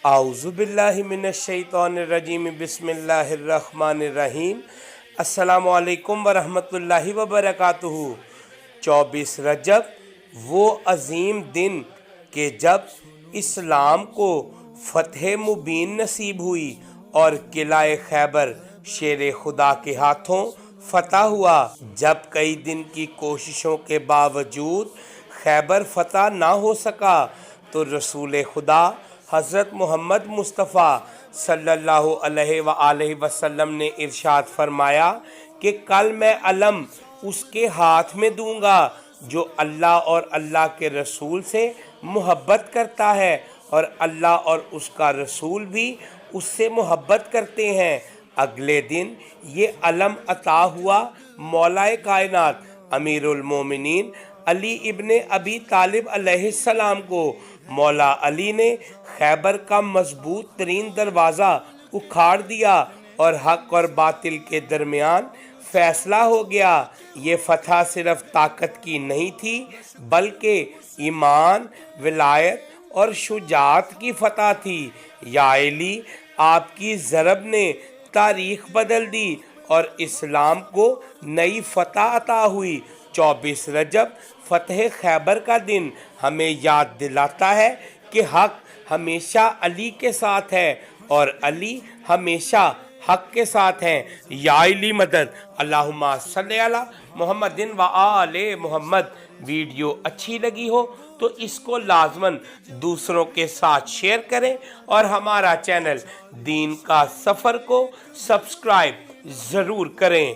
اعوذ باللہ من الشیطان الرجیم بسم اللہ الرحمن الرحیم۔ السلام علیکم ورحمۃ اللہ وبرکاتہ۔ 24 رجب وہ عظیم دن کہ جب اسلام کو فتح مبین نصیب ہوئی اور قلعہ خیبر شیر خدا کے ہاتھوں فتح ہوا۔ جب کئی دن کی کوششوں کے باوجود خیبر فتح نہ ہو سکا تو رسول خدا حضرت محمد مصطفیٰ صلی اللہ علیہ وآلہ وسلم نے ارشاد فرمایا کہ کل میں علم اس کے ہاتھ میں دوں گا جو اللہ اور اللہ کے رسول سے محبت کرتا ہے اور اللہ اور اس کا رسول بھی اس سے محبت کرتے ہیں۔ اگلے دن یہ علم عطا ہوا مولا کائنات امیر المومنین علی ابن ابی طالب علیہ السلام کو۔ مولا علی نے خیبر کا مضبوط ترین دروازہ اکھاڑ دیا اور حق اور باطل کے درمیان فیصلہ ہو گیا۔ یہ فتح صرف طاقت کی نہیں تھی بلکہ ایمان، ولایت اور شجاعت کی فتح تھی۔ یا علی، آپ کی ضرب نے تاریخ بدل دی اور اسلام کو نئی فتح عطا ہوئی۔ 24 رجب فتح خیبر کا دن ہمیں یاد دلاتا ہے کہ حق ہمیشہ علی کے ساتھ ہے اور علی ہمیشہ حق کے ساتھ ہیں۔ یا علی مدد۔ اللہم صلی علی محمد و آل محمد۔ ویڈیو اچھی لگی ہو تو اس کو لازماً دوسروں کے ساتھ شیئر کریں اور ہمارا چینل دین کا سفر کو سبسکرائب ضرور کریں۔